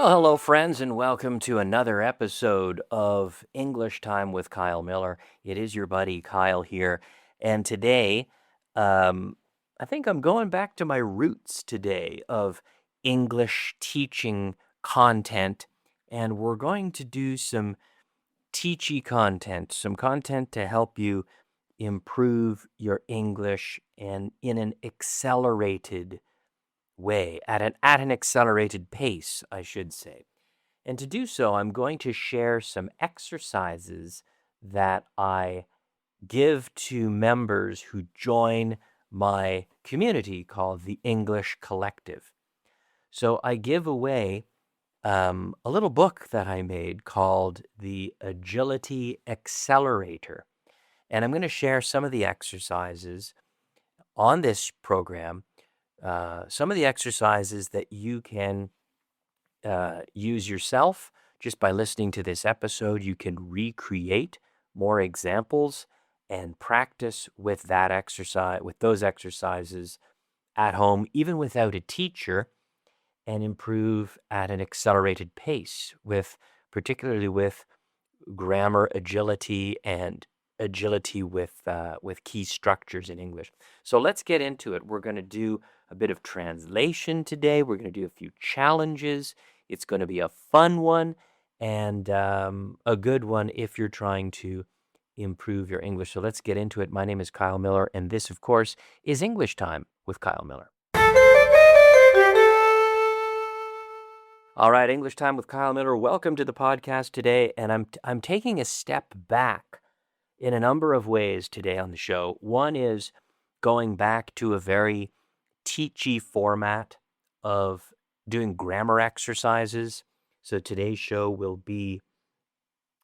Well, hello, friends, and welcome to another episode of English Time with Kyle Miller. It is your buddy Kyle here, and today, um, I think I'm going back to my roots today of English teaching content, and we're going to do some teachy content, some content to help you improve your English and in an accelerated way, at an accelerated pace, I should say. And to do so, I'm going to share some exercises that I give to members who join my community called the English Collective. So I give away a little book that I made called the Agility Accelerator. And I'm going to share some of the exercises on this program, some of the exercises that you can use yourself. Just by listening to this episode, you can recreate more examples and practice with those exercises at home, even without a teacher, and improve at an accelerated pace particularly with grammar agility and agility with key structures in English. So let's get into it. We're going to do a bit of translation today. We're going to do a few challenges. It's going to be a fun one and a good one if you're trying to improve your English. So let's get into it. My name is Kyle Miller, and this, of course, is English Time with Kyle Miller. All right, English Time with Kyle Miller. Welcome to the podcast today, and I'm taking a step back in a number of ways today on the show. One is going back to a very teachy format of doing grammar exercises. So today's show will be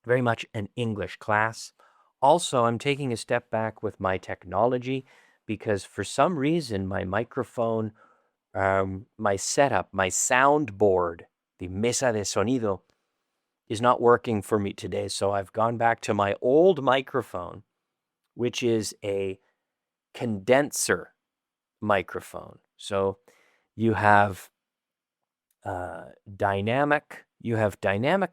very much an English class. Also, I'm taking a step back with my technology because for some reason my microphone, my setup, my soundboard, the mesa de sonido, is not working for me today. So I've gone back to my old microphone, which is a condenser microphone. So you have dynamic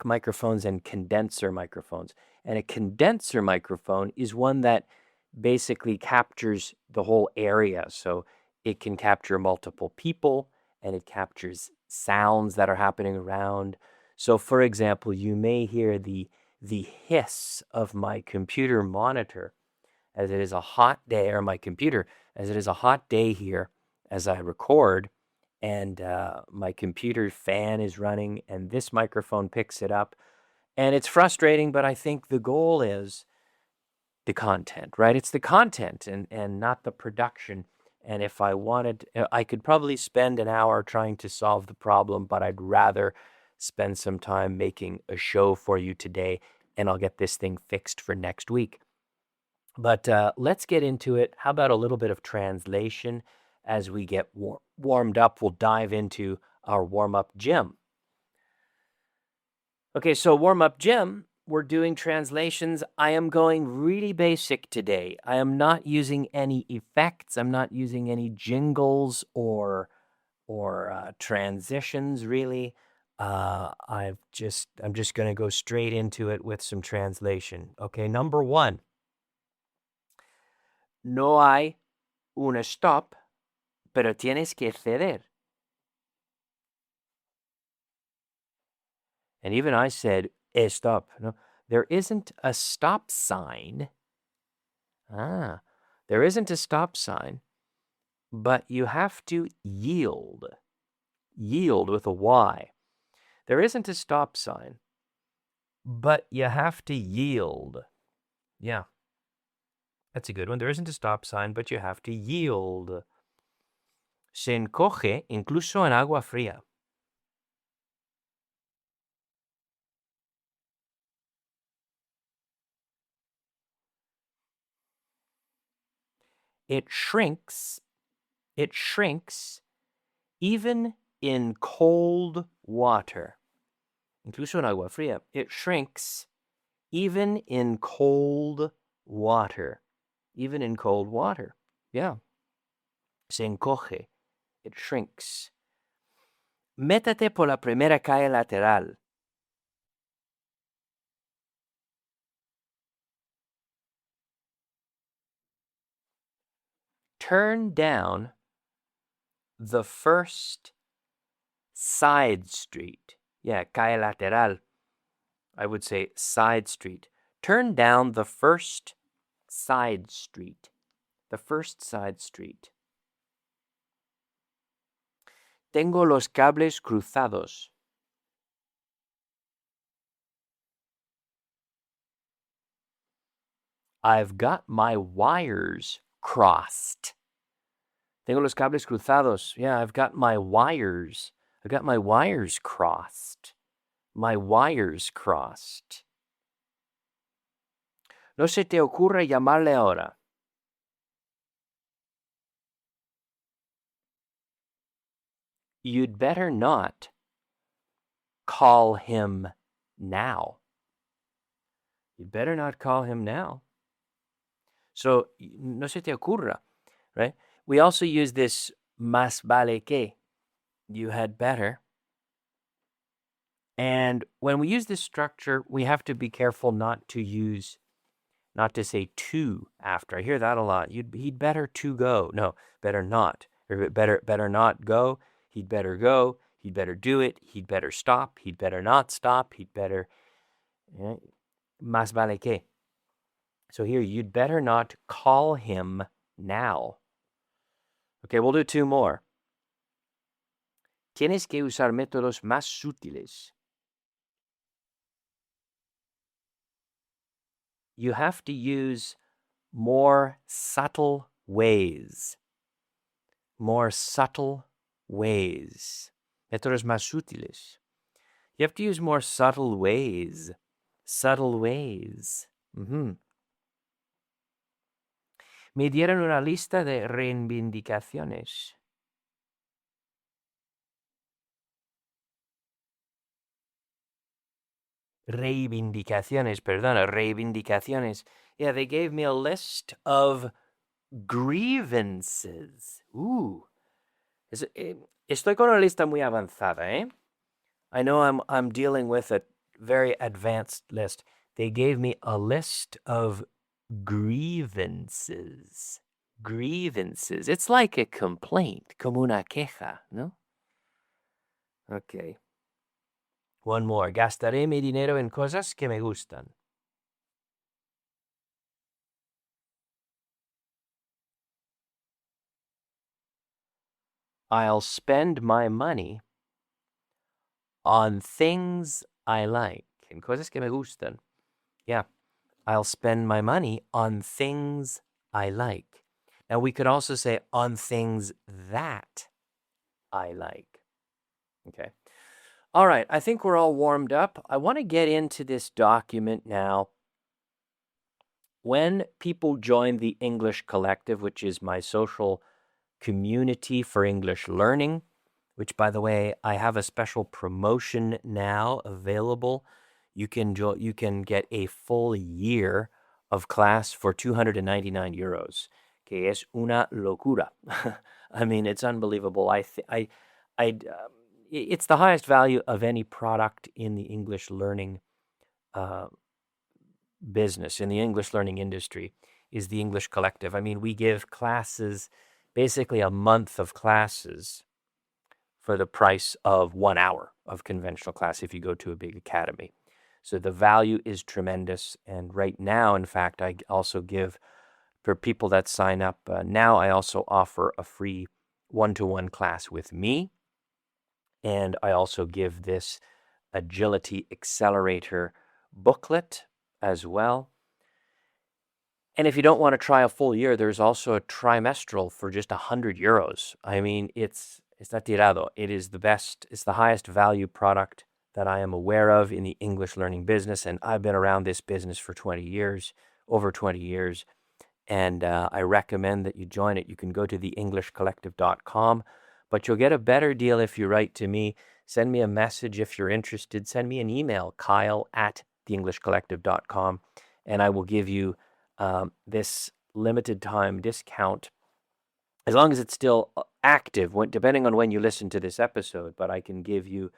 microphones and condenser microphones. And a condenser microphone is one that basically captures the whole area. So it can capture multiple people and it captures sounds that are happening around. So for example, you may hear the hiss of my computer monitor as it is a hot day, or my computer, as it is a hot day here as I record, and my computer fan is running, and this microphone picks it up. And it's frustrating, but I think the goal is the content, right? It's the content and not the production. And if I wanted, I could probably spend an hour trying to solve the problem, but I'd rather spend some time making a show for you today, and I'll get this thing fixed for next week. But let's get into it. How about a little bit of translation as we get warmed up? We'll dive into our warm-up gym. Okay, so warm-up gym, we're doing translations. I am going really basic today. I am not using any effects. I'm not using any jingles or transitions, really. I'm just going to go straight into it with some translation. Okay, number one. No hay un stop, pero tienes que ceder. And even I said, stop. No, there isn't a stop sign. There isn't a stop sign, but you have to yield. Yield with a Y. There isn't a stop sign, but you have to yield. Yeah, that's a good one. There isn't a stop sign, but you have to yield. Se encoge incluso en agua fría. It shrinks even in cold water. Incluso en agua fría. It shrinks even in cold water. Even in cold water. Yeah. Se encoge. It shrinks. Métate por la primera calle lateral. Turn down the first side street. Yeah, calle lateral. I would say side street. Turn down the first side street. The first side street. Tengo los cables cruzados. I've got my wires crossed. Tengo los cables cruzados. Yeah, I've got my wires. I've got my wires crossed. My wires crossed. No se te ocurra llamarle ahora. You'd better not call him now. You'd better not call him now. So, no se te ocurra, right? We also use this más vale que. You had better. And when we use this structure, we have to be careful not to say to after. I hear that a lot. He'd better to go. No, better not. Or better not go. He'd better go. He'd better do it. He'd better stop. He'd better not stop. He'd better. Más vale que. So here, you'd better not call him now. Okay, we'll do two more. Tienes que usar métodos más sutiles. You have to use more subtle ways. More subtle ways. Métodos más sutiles. You have to use more subtle ways. Subtle ways. Me dieron una lista de reivindicaciones. Reivindicaciones. Yeah, they gave me a list of grievances. Estoy con una lista muy avanzada, eh? I know I'm dealing with a very advanced list. They gave me a list of grievances. Grievances. It's like a complaint, como una queja, no? Okay. One more. Gastaré mi dinero en cosas que me gustan. I'll spend my money on things I like. En cosas que me gustan. Yeah. I'll spend my money on things I like. Now, we could also say on things that I like. Okay. All right. I think we're all warmed up. I want to get into this document now. When people join the English Collective, which is my social community for English learning, which, by the way, I have a special promotion now available. You can get a full year of class for 299 euros, que es una locura. I mean, it's unbelievable. It's the highest value of any product in the English learning business, in the English learning industry, is the English Collective. I mean, we give classes, basically a month of classes for the price of 1 hour of conventional class if you go to a big academy. So the value is tremendous. And right now, in fact, I also give, for people that sign up, now I also offer a free one-to-one class with me. And I also give this Agility Accelerator booklet as well. And if you don't want to try a full year, there's also a trimestral for just 100 euros. I mean, it's tirado. It is the best, it's the highest value product that I am aware of in the English learning business. And I've been around this business for 20 years, over 20 years. And I recommend that you join it. You can go to theenglishcollective.com, but you'll get a better deal if you write to me. Send me a message if you're interested. Send me an email, kyle@theenglishcollective.com, and I will give you this limited time discount as long as it's still active, depending on when you listen to this episode, but I can give you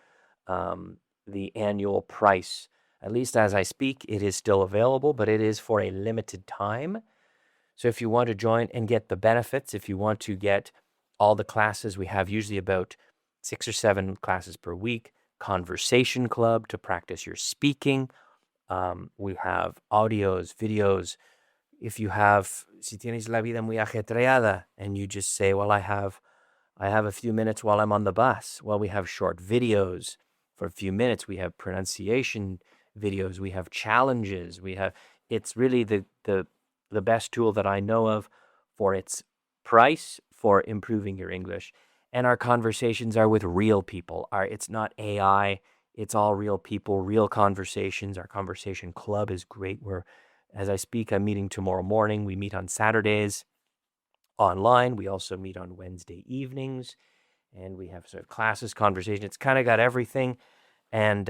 the annual price. At least as I speak, it is still available, but it is for a limited time. So if you want to join and get the benefits, if you want to get all the classes, we have usually about 6 or 7 classes per week, conversation club to practice your speaking. We have audios, videos. If you have, si tienes la vida muy ajetreada, and you just say, well, I have a few minutes while I'm on the bus. Well, we have short videos for a few minutes. We have pronunciation videos. We have challenges. It's really the best tool that I know of for its price for improving your English. And our conversations are with real people. It's not AI. It's all real people, real conversations. Our conversation club is great. As I speak, I'm meeting tomorrow morning. We meet on Saturdays online. We also meet on Wednesday evenings, and we have sort of classes, conversation. It's kind of got everything, and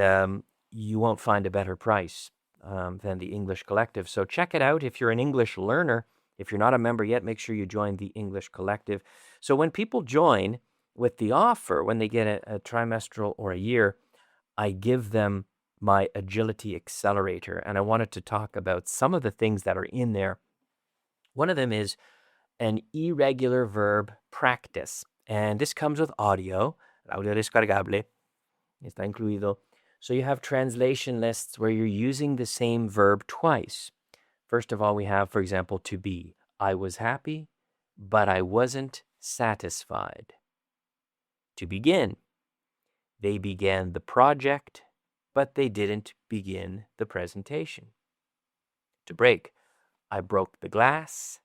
you won't find a better price than the English Collective. So check it out if you're an English learner. If you're not a member yet, make sure you join the English Collective. So when people join with the offer, when they get a trimestral or a year, I give them my Agility Accelerator, and I wanted to talk about some of the things that are in there. One of them is an irregular verb practice, and this comes with audio descargable, está incluido. So you have translation lists where you're using the same verb twice. First of all, we have, for example, to be. I was happy, but I wasn't satisfied. To begin. They began the project, but they didn't begin the presentation. To break. I broke the glass,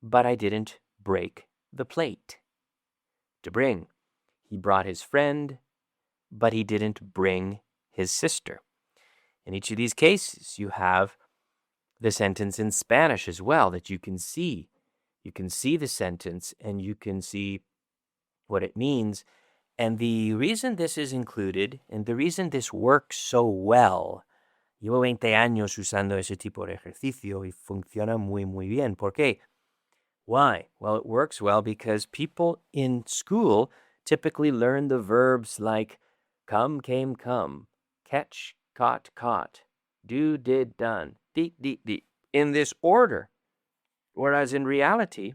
but I didn't break the plate. To bring. He brought his friend, but he didn't bring his sister. In each of these cases, you have the sentence in Spanish as well that you can see. You can see the sentence and you can see what it means. And the reason this is included and the reason this works so well, llevo 20 años usando ese tipo de ejercicio y funciona muy, muy bien. ¿Por qué? Why? Well, it works well because people in school typically learn the verbs like come, came, come, catch, caught, caught, do, did, done, in this order. Whereas in reality,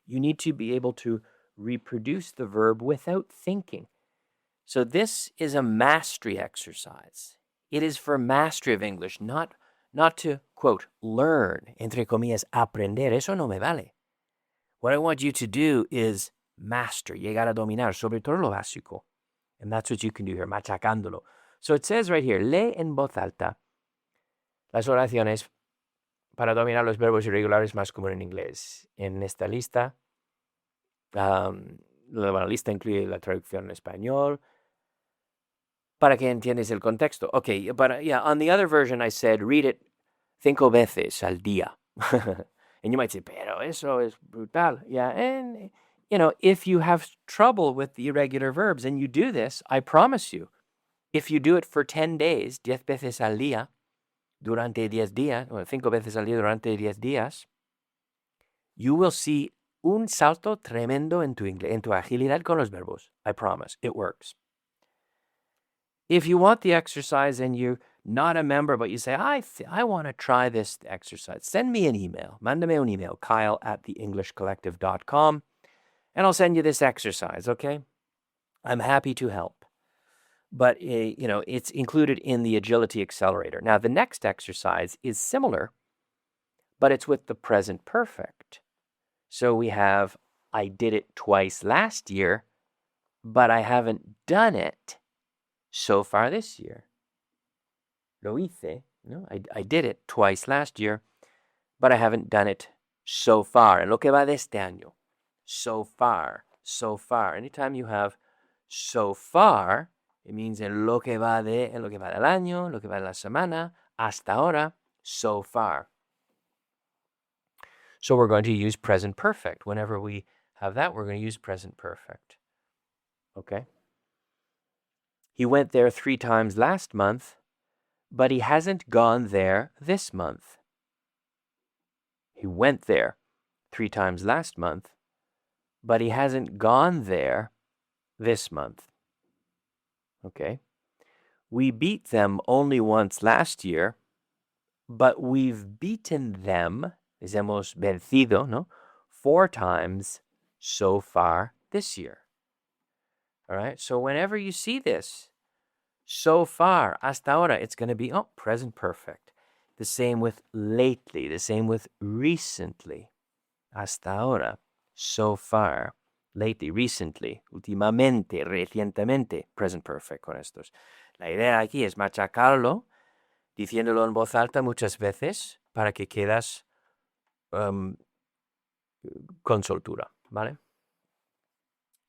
you need to be able to reproduce the verb without thinking. So this is a mastery exercise. It is for mastery of English, not to, quote, learn, entre comillas, aprender. Eso no me vale. What I want you to do is master, llegar a dominar, sobre todo lo básico. And that's what you can do here, machacándolo. So it says right here, lee en voz alta las oraciones para dominar los verbos irregulares más comunes en inglés. En esta lista, la lista incluye la traducción en español para que entiendas el contexto. Okay, but yeah, on the other version I said, read it 5 veces al día. And you might say, pero eso es brutal. Yeah, and if you have trouble with the irregular verbs and you do this, I promise you, if you do it for 10 days, 10 veces al día, durante 10 días, o 5 veces al día durante 10 días, you will see un salto tremendo en tu agilidad con los verbos. I promise, it works. If you want the exercise and you're not a member, but you say, I want to try this exercise, send me an email. Mándame un email, kyle@theenglishcollective.com, and I'll send you this exercise, okay? I'm happy to help. But, it's included in the Agility Accelerator. Now, the next exercise is similar, but it's with the present perfect. So we have, I did it twice last year, but I haven't done it so far this year. Lo hice. I did it twice last year, but I haven't done it so far. En lo que va de este año. So far. So far. Anytime you have so far, it means en lo que va del año, lo que va de la semana, hasta ahora, so far. So we're going to use present perfect. Whenever we have that, we're going to use present perfect. Okay? He went there 3 times last month, but he hasn't gone there this month. He went there 3 times last month, but he hasn't gone there this month. Okay? We beat them only once last year, but we've beaten them, les hemos vencido, ¿no? 4 times so far this year. All right? So whenever you see this, so far, hasta ahora, it's going to be, present perfect. The same with lately, the same with recently. Hasta ahora, so far, lately, recently, últimamente, recientemente, present perfect con estos. La idea aquí es machacarlo, diciéndolo en voz alta muchas veces para que quedas con soltura, ¿vale?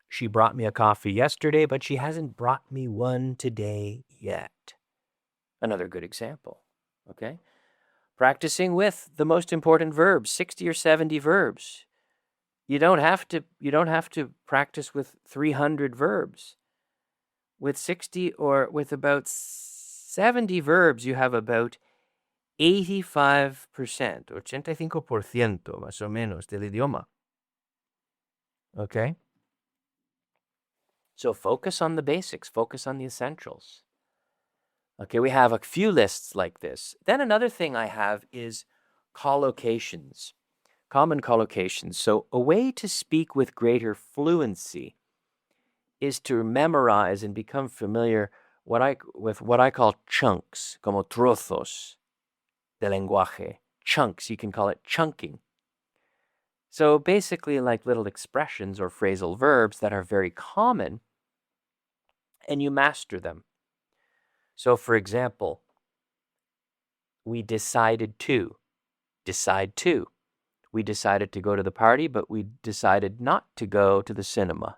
She brought me a coffee yesterday, but she hasn't brought me one today yet. Another good example, okay? Practicing with the most important verbs, 60 or 70 verbs. You don't have to practice with 300 verbs. With 60 or with about 70 verbs, you have about 85%, 85% más o menos del idioma. Okay? So focus on the basics, focus on the essentials. Okay, we have a few lists like this. Then another thing I have is collocations, common collocations. So a way to speak with greater fluency is to memorize and become familiar with what I call chunks, como trozos de lenguaje. Chunks, you can call it chunking. So basically like little expressions or phrasal verbs that are very common, and you master them. So for example, we decided to, decide to. We decided to go to the party, but we decided not to go to the cinema.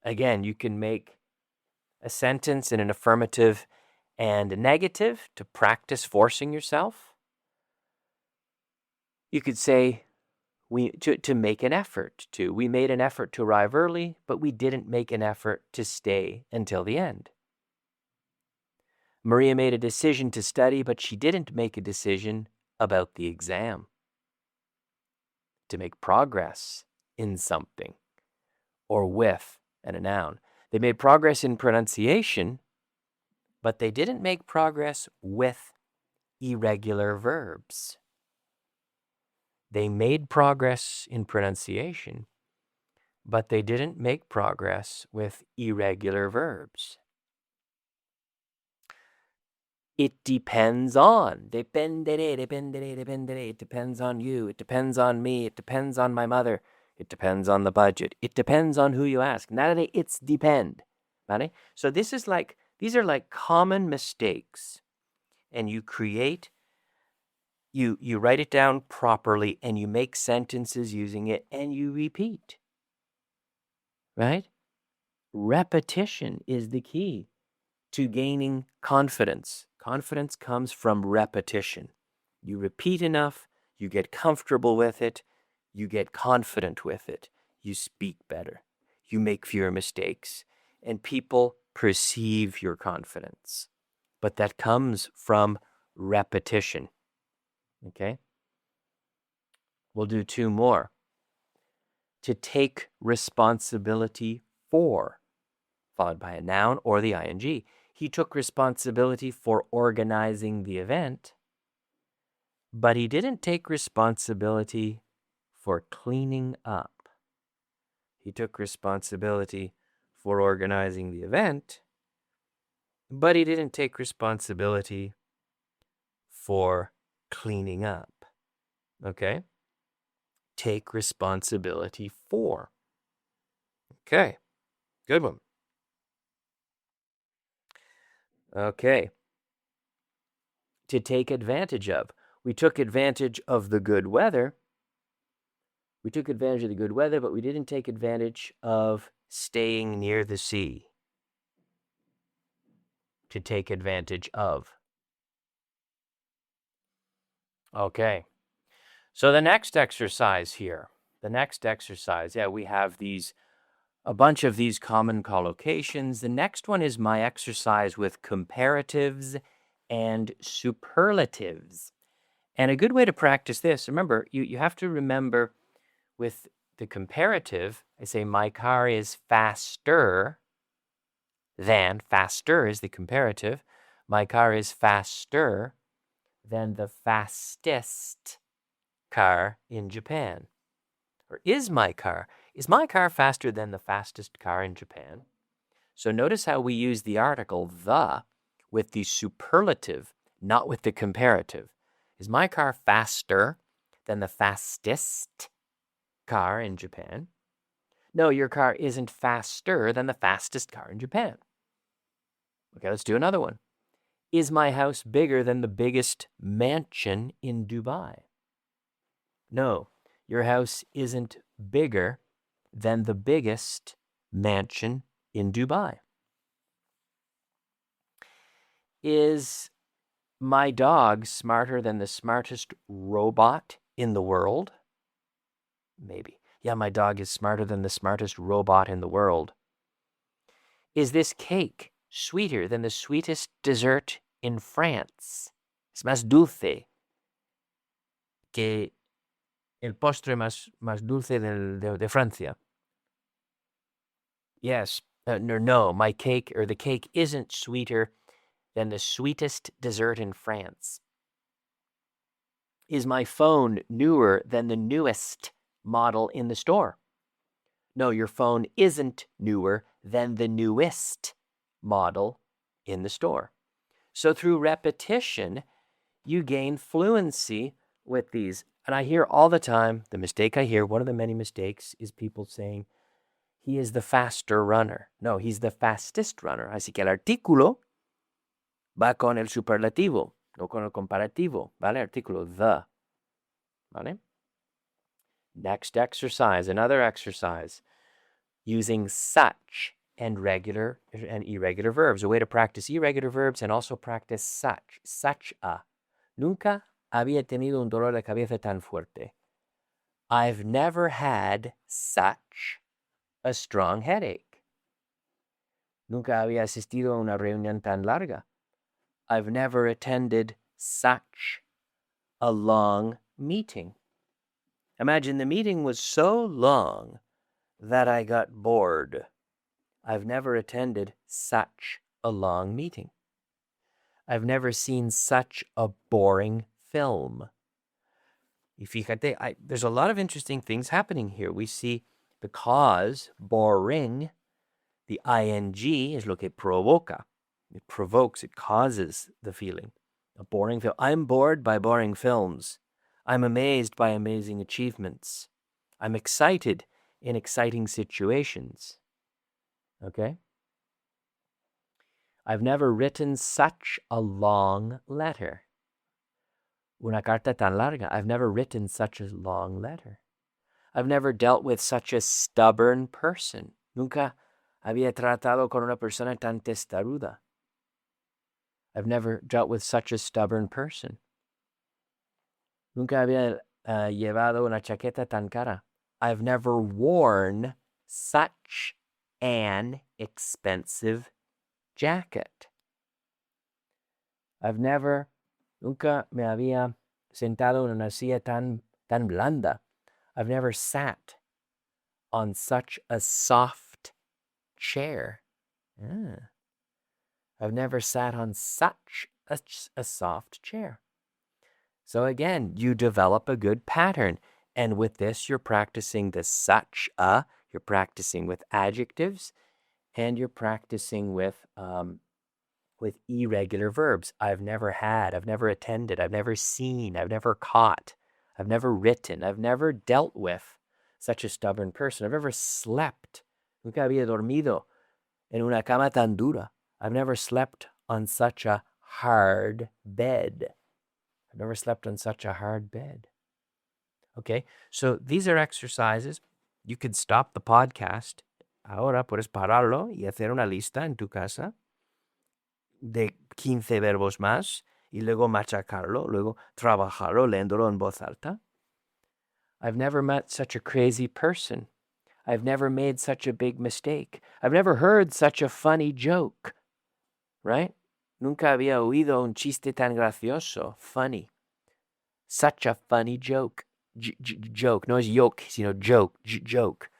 Again, you can make a sentence in an affirmative and a negative to practice forcing yourself. You could say, to make an effort to. We made an effort to arrive early, but we didn't make an effort to stay until the end. Maria made a decision to study, but she didn't make a decision about the exam. To make progress in something, or with, and a noun. They made progress in pronunciation, but they didn't make progress with irregular verbs. They made progress in pronunciation, but they didn't make progress with irregular verbs. It depends on. Dependere, dependere, dependere. It depends on you. It depends on me. It depends on my mother. It depends on the budget. It depends on who you ask. Nada de it's depend. ¿Vale? So these are like common mistakes. And you create, you write it down properly, and you make sentences using it, and you repeat. Right? Repetition is the key to gaining confidence. Confidence comes from repetition. You repeat enough, you get comfortable with it, you get confident with it, you speak better, you make fewer mistakes, and people perceive your confidence. But that comes from repetition. Okay? We'll do 2 more. To take responsibility for, followed by a noun or the ing. He took responsibility for organizing the event, but he didn't take responsibility for cleaning up. He took responsibility for organizing the event, but he didn't take responsibility for cleaning up. Okay? Take responsibility for. Okay. Good one. Okay. To take advantage of. We took advantage of the good weather. We took advantage of the good weather, but we didn't take advantage of staying near the sea. To take advantage of. Okay. So the next exercise here. We have a bunch of these common collocations. The next one is my exercise with comparatives and superlatives. And a good way to practice this, remember, you have to remember with the comparative, I say my car is faster than, faster is the comparative. My car is faster than the fastest car in Japan. Or is my car faster than the fastest car in Japan? So notice how we use the article the with the superlative, not with the comparative. Is my car faster than the fastest car in Japan? No, your car isn't faster than the fastest car in Japan. Okay, let's do another one. Is my house bigger than the biggest mansion in Dubai? No, your house isn't bigger than the biggest mansion in Dubai. Is my dog smarter than the smartest robot in the world? Maybe. Yeah, my dog is smarter than the smartest robot in the world. Is this cake sweeter than the sweetest dessert in France? Es más dulce que el postre más dulce de Francia. Yes. No, my cake or the cake isn't sweeter than the sweetest dessert in France. Is my phone newer than the newest model in the store? No, your phone isn't newer than the newest model in the store. So through repetition, you gain fluency with these. And I hear all the time, the mistake I hear, one of the many mistakes is people saying, he is the faster runner. No, he's the fastest runner. Así que el artículo va con el superlativo, no con el comparativo, ¿vale? Artículo, the, ¿vale? Next exercise, another exercise, using such and regular and irregular verbs. A way to practice irregular verbs and also practice such. Such a. Nunca había tenido un dolor de cabeza tan fuerte. I've never had such a strong headache. Nunca había asistido a una reunión tan larga. I've never attended such a long meeting. Imagine the meeting was so long that I got bored. I've never attended such a long meeting. I've never seen such a boring film. Y fíjate, there's a lot of interesting things happening here. We see the cause, boring, the ing is lo que provoca. It provokes, it causes the feeling. A boring film. I'm bored by boring films. I'm amazed by amazing achievements. I'm excited in exciting situations. Okay? I've never written such a long letter. Una carta tan larga. I've never written such a long letter. I've never dealt with such a stubborn person. Nunca había tratado con una persona tan testaruda. I've never dealt with such a stubborn person. Nunca había llevado una chaqueta tan cara. I've never worn such an expensive jacket. Nunca me había sentado en una silla tan blanda. I've never sat on such a soft chair. I've never sat on such a soft chair. So again, you develop a good pattern. And with this, you're practicing the such a, you're practicing with adjectives, and you're practicing with irregular verbs. I've never had, I've never attended, I've never seen, I've never caught, I've never written, I've never dealt with such a stubborn person. I've never slept. Nunca había dormido en una cama tan dura. I've never slept on such a hard bed. I've never slept on such a hard bed. Okay, so these are exercises. You could stop the podcast. Ahora puedes pararlo y hacer una lista en tu casa de 15 verbos más y luego machacarlo, luego trabajarlo leyéndolo en voz alta. I've never met such a crazy person. I've never made such a big mistake. I've never heard such a funny joke. Right? Nunca había oído un chiste tan gracioso. Funny. Such a funny joke. joke. No es yoke, sino joke, joke.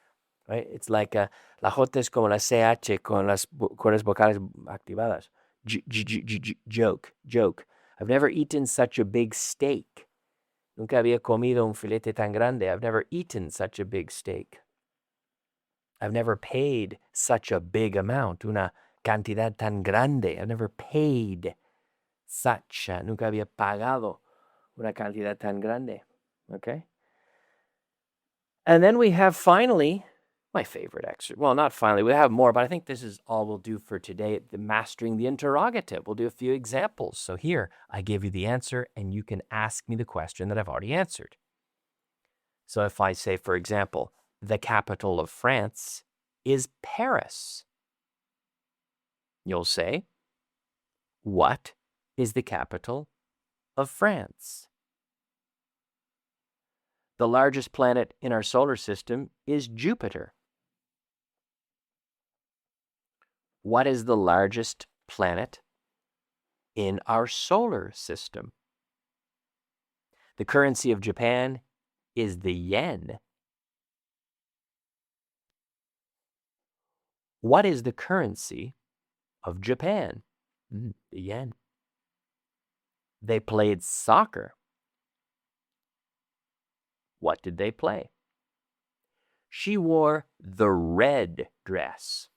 Right? It's like la J es como la CH con las cuerdas vocales activadas. Joke, joke. I've never eaten such a big steak. Nunca había comido un filete tan grande. I've never eaten such a big steak. I've never paid such a big amount. Una cantidad tan grande. I've never paid such. Nunca había pagado una cantidad tan grande. Okay? And then we have finally my favorite exercise. Well, not finally. We have more, but I think this is all we'll do for today. The mastering the interrogative. We'll do a few examples. So here, I give you the answer, and you can ask me the question that I've already answered. So if I say, for example, the capital of France is Paris, you'll say, what is the capital of France? The largest planet in our solar system is Jupiter. What is the largest planet in our solar system? The currency of Japan is the yen. What is the currency of Japan? The yen. They played soccer. What did they play? She wore the red dress.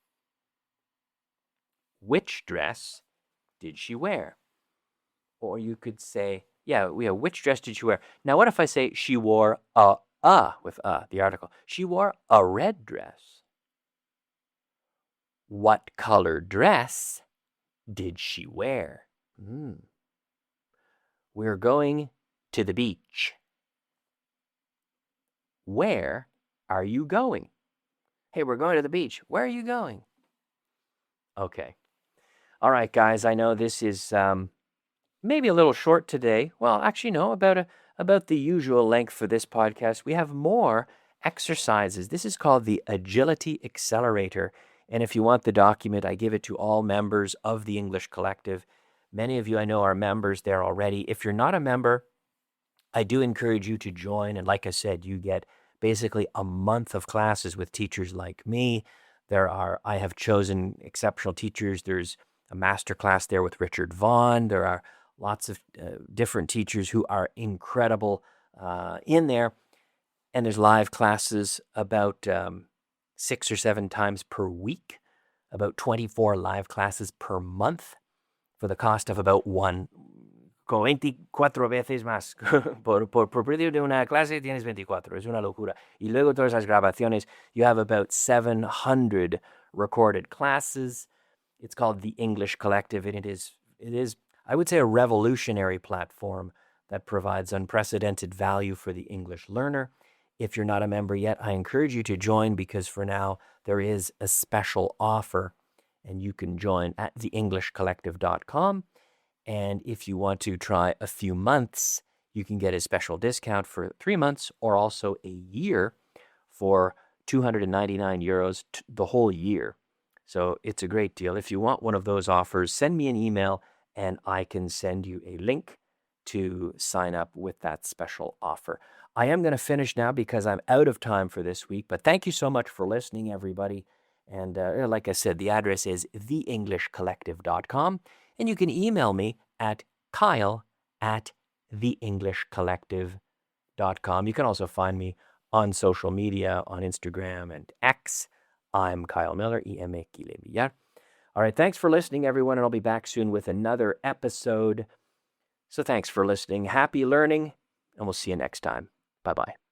Which dress did she wear? Or you could say, which dress did she wear? Now, what if I say she wore with the article? She wore a red dress. What color dress did she wear? We're going to the beach. Where are you going? Hey, we're going to the beach. Where are you going? Okay. All right, guys, I know this is maybe a little short today. Well, actually, no, about the usual length for this podcast. We have more exercises. This is called the Agility Accelerator. And if you want the document, I give it to all members of the English Collective. Many of you I know are members there already. If you're not a member, I do encourage you to join. And like I said, you get basically a month of classes with teachers like me. I have chosen exceptional teachers. There's a master class there with Richard Vaughn. There are lots of different teachers who are incredible in there. And there's live classes about 6 or 7 times per week, about 24 live classes per month for the cost of about one. Con 24 veces más. por precio de una clase tienes 24. Es una locura. Y luego todas las grabaciones. You have about 700 recorded classes. It's called the English Collective, and it is, I would say, a revolutionary platform that provides unprecedented value for the English learner. If you're not a member yet, I encourage you to join because for now there is a special offer, and you can join at theenglishcollective.com. And if you want to try a few months, you can get a special discount for 3 months or also a year for 299 euros the whole year. So it's a great deal. If you want one of those offers, send me an email and I can send you a link to sign up with that special offer. I am going to finish now because I'm out of time for this week, but thank you so much for listening, everybody. And like I said, the address is theenglishcollective.com. And you can email me at kyle@theenglishcollective.com. You can also find me on social media, on Instagram and X. I'm Kyle Miller, Millar. All right, thanks for listening, everyone, and I'll be back soon with another episode. So thanks for listening. Happy learning, and we'll see you next time. Bye-bye.